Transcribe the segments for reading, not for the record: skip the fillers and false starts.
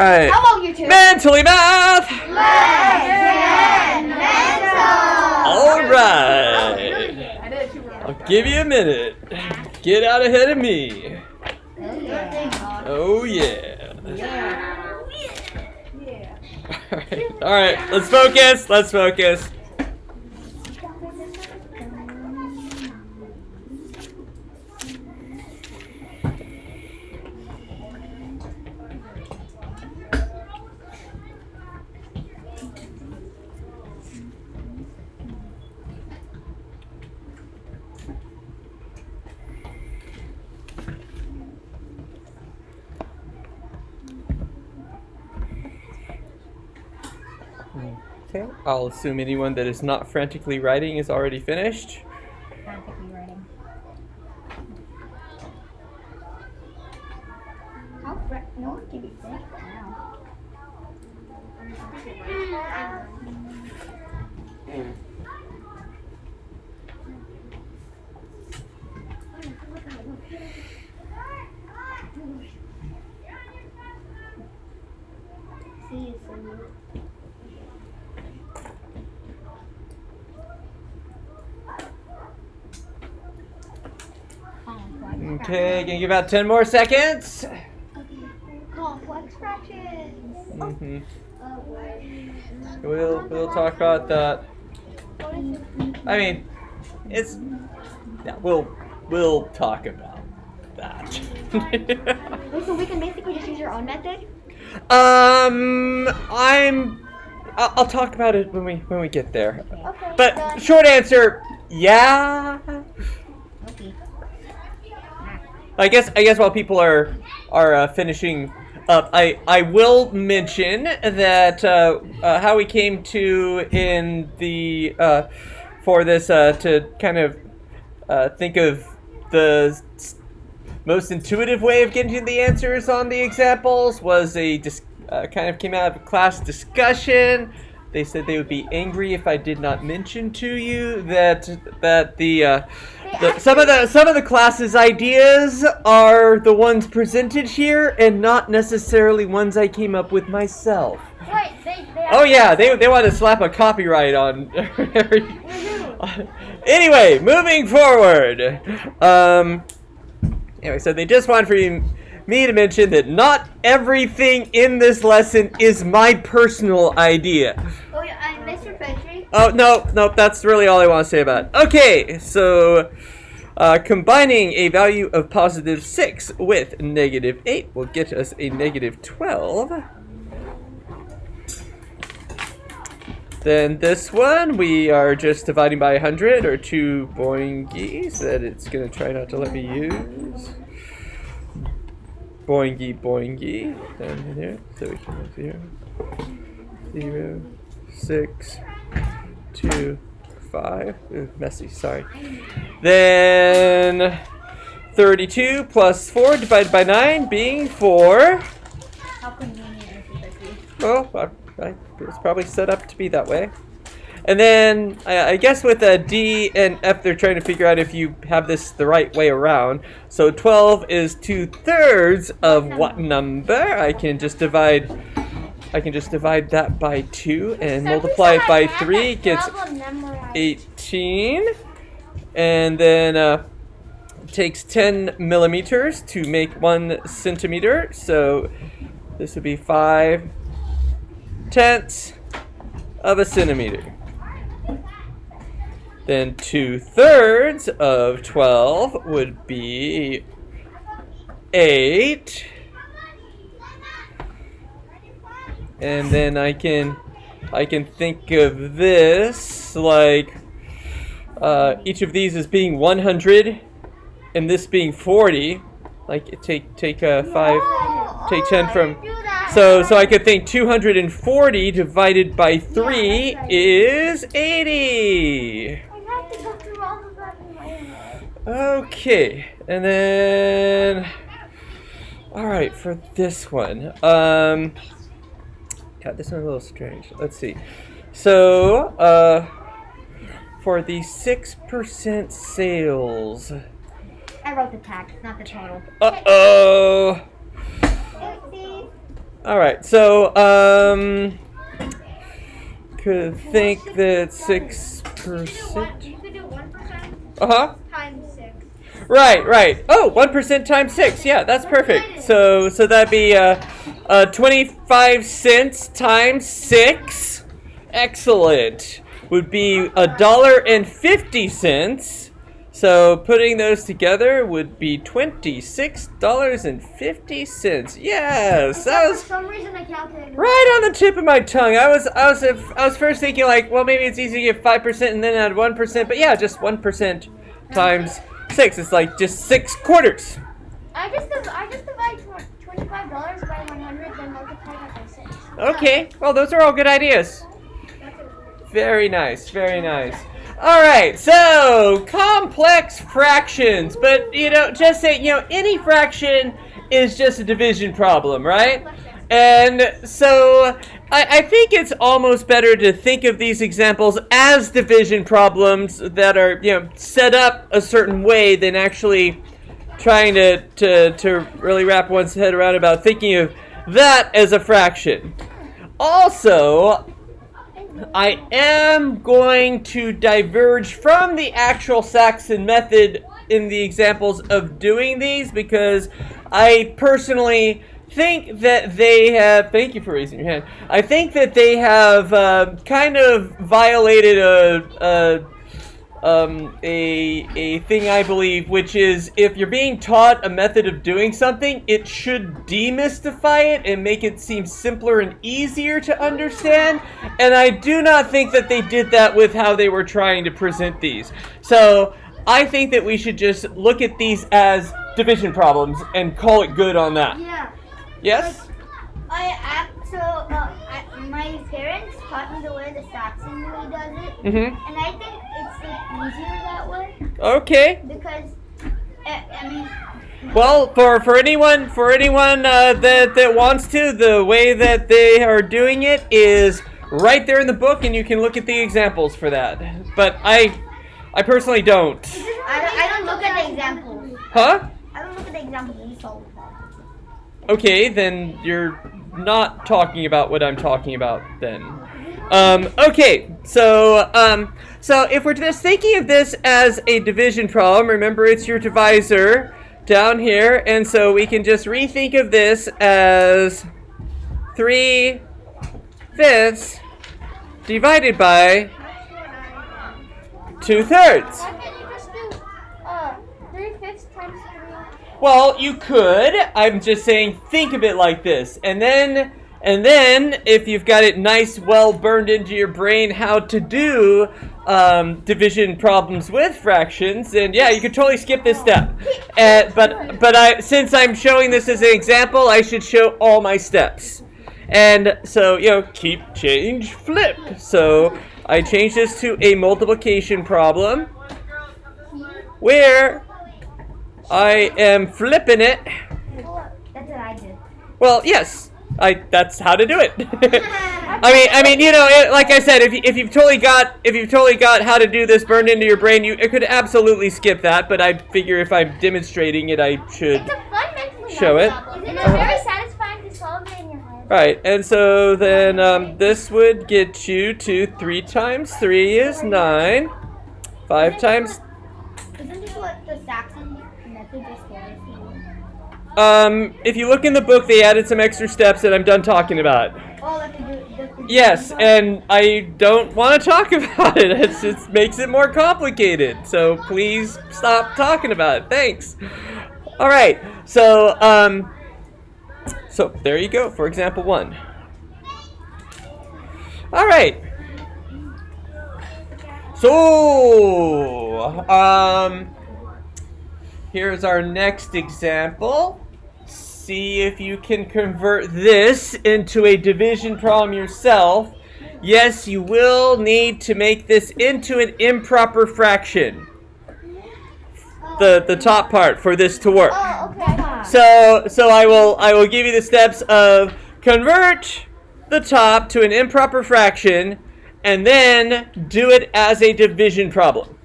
right. How about you two? Mentally math. Let's get mental. All right. I'll give you a minute. Get out ahead of me. Oh yeah. All right. Let's focus. Let's focus. Okay, I'll assume anyone that is not frantically writing is already finished. Frantically writing. No one can be finished now. See you soon. Okay, gonna give out 10 more seconds. Complex fractions. We'll talk about that. I mean, it's yeah, we'll talk about that. Wait, so we can basically just use your own method? I'll talk about it when we get there. Okay. But done. short answer, yeah. Okay. I guess while people are finishing up, I will mention that how we came to in the for this to kind of think of the most intuitive way of getting to the answers on the examples was kind of came out of a class discussion. They said they would be angry if I did not mention to you that some of the class's ideas are the ones presented here and not necessarily ones I came up with myself. Wait, Oh yeah, they want to slap a copyright on every. Anyway, moving forward. Anyway, so they just want me to mention that not everything in this lesson is my personal idea. Oh yeah, Mr. Petrie. Oh, no, that's really all I want to say about it. Okay, so combining a value of positive 6 with negative 8 will get us a negative 12. Then this one, we are just dividing by 100, or 2 boingies that it's going to try not to let me use. Boingy. Down here, so we can have 0, 6, 2, 5. Ooh, messy, sorry. Then 32 plus 4 divided by 9 being 4. How convenient, Mr. Petrie. Well, it's probably set up to be that way. And then I guess with a D and F, they're trying to figure out if you have this the right way around. So 12 is 2/3 of what number? I can just divide that by 2 and multiply it by 3. It gets 18. And then it takes 10 millimeters to make 1 centimeter. So this would be 5/10 of a centimeter. Then 2/3 of 12 would be 8. And then I can think of this like each of these as being 100 and this being 40. Like take 10 from. So I could think 240 divided by 3 is 80. Okay, and then all right for this one. Yeah, this one's a little strange. Let's see. So for the 6% sales. I wrote the tax, not the total. Uh-oh. All right, so could think that 6%. You could do 1% Uh-huh. times 6. Right. Oh, 1% times 6. Yeah, that's perfect. So that'd be 25 cents times 6. Excellent. Would be $1.50. So putting those together would be $26.50. Yes, that was For some reason I calculated. right on the tip of my tongue. I was first thinking like, well, maybe it's easy to get 5% and then add 1%, but yeah, just 1% times 6. It's like just 6 quarters. I just divide $25 by 100, then multiply that by 6. Okay, well, those are all good ideas. Very nice, very nice. All right, so complex fractions, but just say any fraction is just a division problem, right? And so I think it's almost better to think of these examples as division problems that are set up a certain way than actually trying to really wrap one's head around about thinking of that as a fraction. Also, I am going to diverge from the actual Saxon method in the examples of doing these because I personally think that they have, thank you for raising your hand, I think that they have kind of violated a thing I believe, which is if you're being taught a method of doing something, it should demystify it and make it seem simpler and easier to understand. And I do not think that they did that with how they were trying to present these. So I think that we should just look at these as division problems and call it good on that. Yeah. Yes? My parents taught me the way the Saxon way does it, Mm-hmm. and I think it's easier that way Okay. because Well, for anyone that wants to, the way that they are doing it is right there in the book, and you can look at the examples for that. But I personally don't. I don't look at the examples. Huh? I don't look at the examples. We solve the problem. Okay, then you're not talking about what I'm talking about then. Okay, so if we're just thinking of this as a division problem, remember it's your divisor down here, and so we can just rethink of this as 3/5 divided by 2/3. Why can't you just do 3/5 times 3? Well, you could. I'm just saying think of it like this. And then if you've got it nice, well burned into your brain how to do division problems with fractions, then yeah, you could totally skip this step. But since I'm showing this as an example, I should show all my steps. And so, keep, change, flip. So I changed this to a multiplication problem where I am flipping it. That's what I did. Well, yes, that's how to do it. I mean, like I said, if you've totally got how to do this burned into your brain, you could absolutely skip that. But I figure if I'm demonstrating it, I should It's a fun mentally show it. problem. It's very satisfying to solve it in your head. Right, and so then this would get you to 3 times 3 is 9. 5 times. Isn't this what the Saxon method just was? If you look in the book, they added some extra steps that I'm done talking about. Oh, like Yes, and I don't want to talk about it. It makes it more complicated. So please stop talking about it. Thanks. All right. So there you go for example 1. All right. So here's our next example. See if you can convert this into a division problem yourself. Yes, you will need to make this into an improper fraction. The top part for this to work. Oh, okay. So I will give you the steps of convert the top to an improper fraction and then do it as a division problem.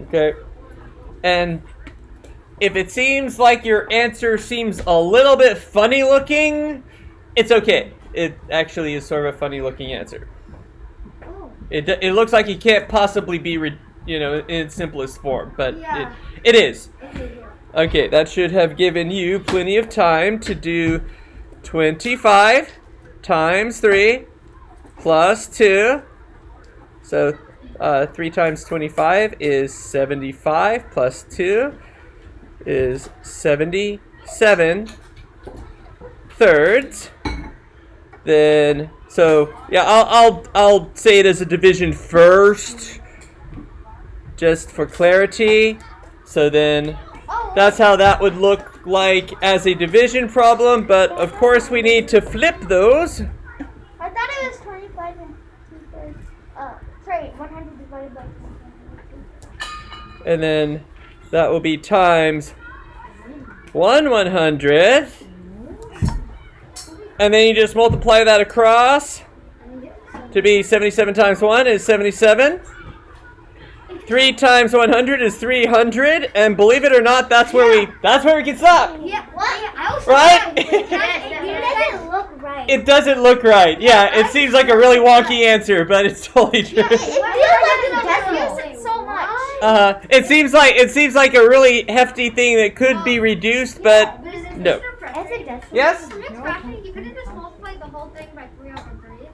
Okay. And if it seems like your answer seems a little bit funny looking, it's okay. It actually is sort of a funny looking answer. Oh. It looks like it can't possibly be, in its simplest form, but Yeah. it is. Okay, yeah. Okay, that should have given you plenty of time to do 25 times 3 plus 2. So 3 times 25 is 75 plus 2 is 77 thirds. Then, so yeah, I'll say it as a division first, just for clarity. So then that's how that would look like as a division problem, but of course we need to flip those. I thought it was 25 and 2/3. Sorry, 100 divided by 2. And then that will be times 1/100th. And then you just multiply that across to be 77 times 1 is 77. 3 times 100 is 300, and believe it or not, that's where we can stop. Yeah, what? I was Right? It doesn't look right. It doesn't look right. Yeah, it seems like a really wonky answer, but it's totally true. It feels like it use it so much. It seems like a really hefty thing that could be reduced, but no. Yes? For mixed fraction, you couldn't just multiply the whole thing by 3/3.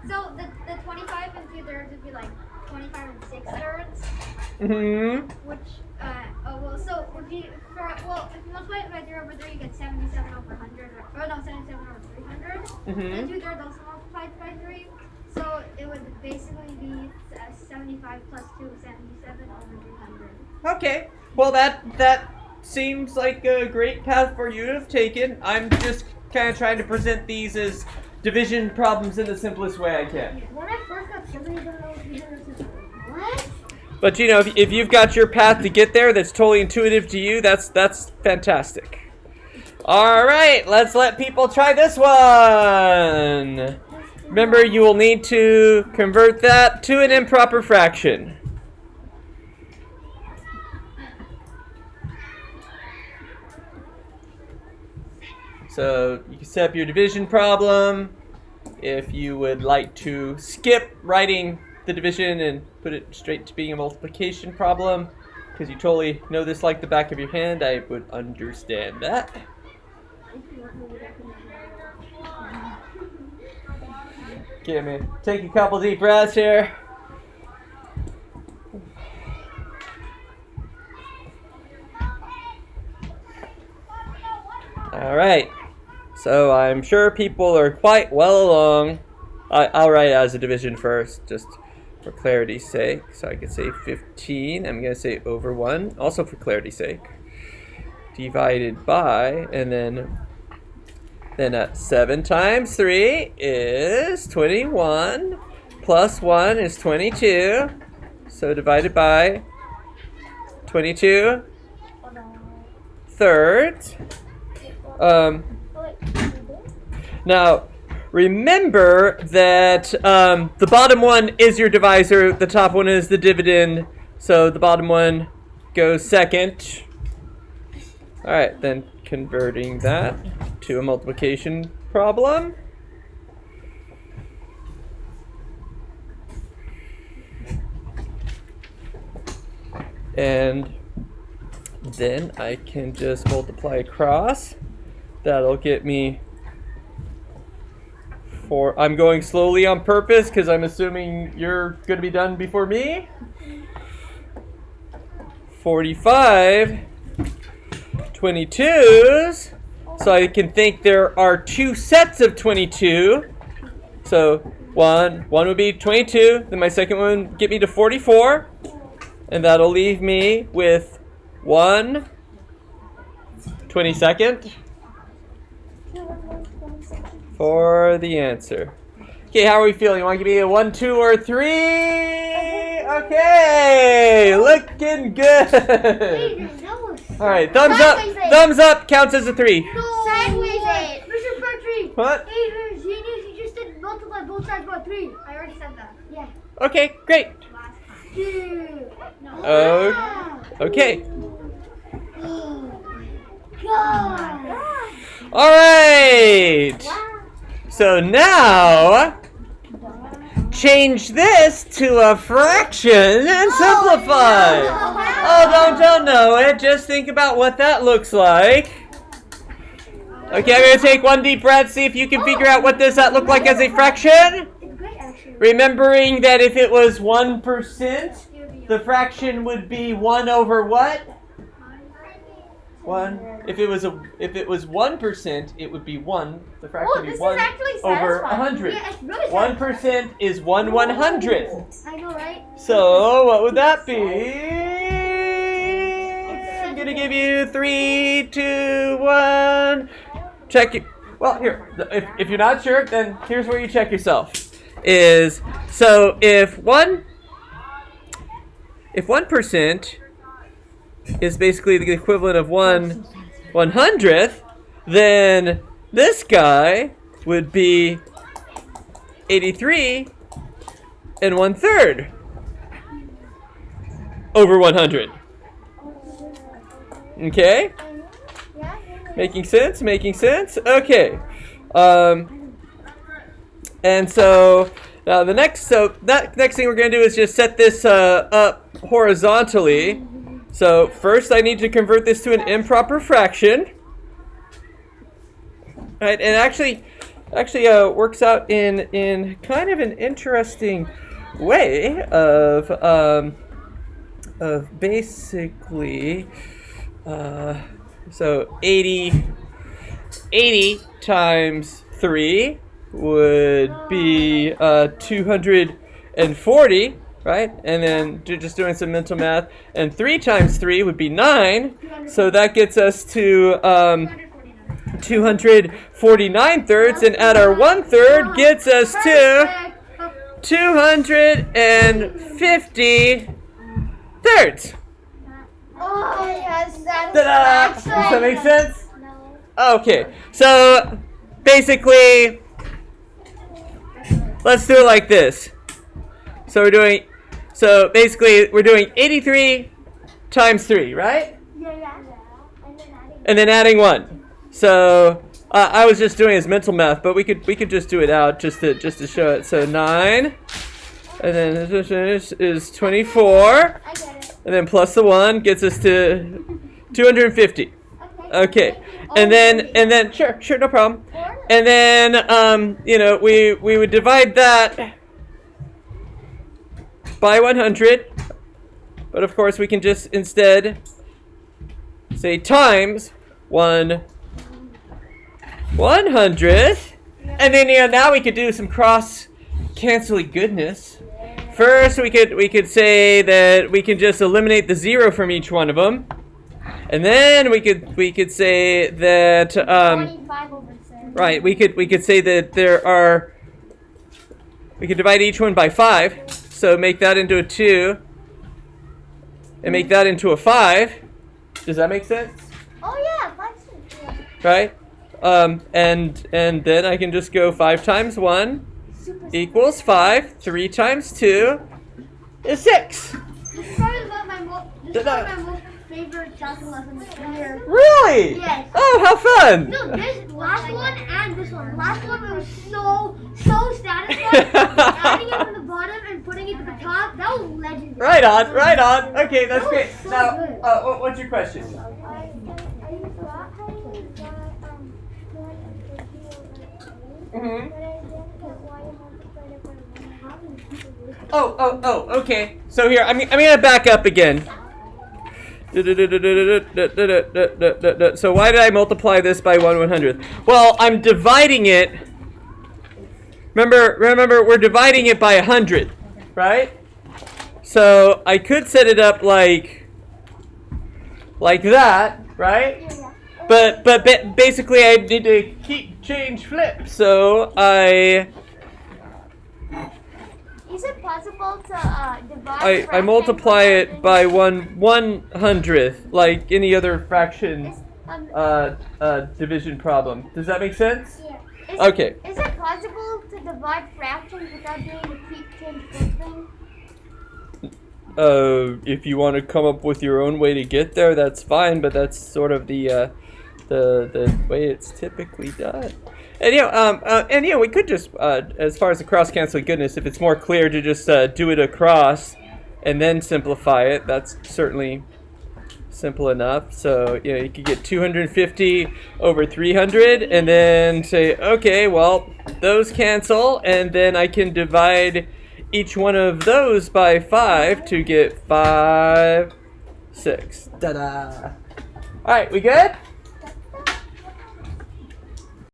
So the 25 and 2/3 would be like 25 and 6/3. Mm-hmm. Which so if you multiply it by 3/3, you get 77 over 100. Or no, 77 over 300. Mm-hmm. And 2/3 also multiplied by 3. So it would basically be 75 plus 2 is 77 over 300. Okay. Well, that seems like a great path for you to have taken. I'm just kind of trying to present these as division problems in the simplest way I can. When I first got somebody what? But if you've got your path to get there that's totally intuitive to you, that's fantastic. All right, let's let people try this one. Remember, you will need to convert that to an improper fraction. So you can set up your division problem. If you would like to skip writing the division and put it straight to being a multiplication problem, because you totally know this like the back of your hand, I would understand that. Okay, I'm gonna take a couple deep breaths here. All right. So I'm sure people are quite well along. I'll write it as a division first, just for clarity's sake. So I could say 15. I'm going to say over 1, also for clarity's sake. Divided by, and then 7 times 3 is 21. Plus 1 is 22. So divided by 22 thirds. Now, remember that the bottom one is your divisor, the top one is the dividend, so the bottom one goes second. All right, then converting that to a multiplication problem. And then I can just multiply across. That'll get me 4. I'm going slowly on purpose because I'm assuming you're going to be done before me. 45 22s. So I can think there are 2 sets of 22. So one would be 22. Then my second one would get me to 44. And that'll leave me with 1 22nd. For the answer. Okay, how are we feeling? You want to give me a 1, 2, or 3? Okay, looking good. All right, thumbs up. Thumbs up counts as a 3. Sideways it. Mr. Bertree. What? Hey, you're a genius. You just did multiply both sides by 3. I already said that Yeah. Okay, great. last time. Dude. No. Oh, okay. All right. Wow. So now, change this to a fraction and simplify. Oh, don't know it. Just think about what that looks like. Okay, I'm going to take one deep breath, see if you can figure out what does that look like as a fraction. It's great, actually. Remembering that if it was 1%, the fraction would be 1 over what? 1. If it was 1%, it would be 1. The fraction would be 1 over 100. Yeah, it's really 1% is 1/100th. I know, right? So what would that be? I'm gonna give you 3, 2, 1. Check it. Well, here. If you're not sure, then here's where you check yourself. So if 1% is basically the equivalent of 1/100th, then this guy would be 83 1/3 over 100. Okay? Making sense? Making sense? Okay. And so now that next thing we're going to do is just set this up horizontally. So first I need to convert this to an improper fraction. Right, and actually works out in kind of an interesting way of basically so 80 times 3 would be 240, right? And then just doing some mental math, and 3 times 3 would be 9, so that gets us to 249 thirds, and add our 1/3 gets us to 250 thirds. Oh, yes, that's Ta-da! Does that make sense? No. Okay, so basically, let's do it like this. So we're doing 83 times 3, right? Yeah. And then adding 1. So I was just doing his mental math, but we could just do it out just to show it. So 9, and then this is 24, I get it. and then plus the 1 gets us to 250. Okay, and then sure, no problem. And then we would divide that by 100, but of course we can just instead say times 1/100th, and then now we could do some cross canceling goodness. First we could say that we can just eliminate the 0 from each one of them, and then we could say that 25 over 7. right, we could say that we could divide each one by 5, so make that into a 2 and make that into a 5. Does that make sense? Oh yeah, 5 cents. Right? And then I can just go 5 times 1 equals 5. 3 times 2 is 6. This is probably my most favorite Saxon lesson this year. Really? Yes. Oh, how fun! No, this last one and this one. Last one was so satisfying. Adding it from the bottom and putting it to the top, that was legendary. Right on. Okay, that's That was great. so Now, good. what's your question? Oh, okay. So here, I'm gonna back up again. So why did I multiply this by 1/100th? Well, I'm dividing it. Remember, we're dividing it by 100, right? So I could set it up like that, right? But basically I need to change flip. So Is it possible to divide? I multiply it by 1/100th, like any other fraction division problem. Does that make sense? Yeah. Okay. Is it possible to divide fractions without doing the change flipping? If you want to come up with your own way to get there, that's fine. But that's sort of the the way it's typically done. And we could just as far as the cross canceling goodness, if it's more clear to just do it across and then simplify it, that's certainly simple enough. So you could get 250 over 300 and then say, okay, well, those cancel, and then I can divide each one of those by 5 to get 5, 6. Ta-da! All right, we good?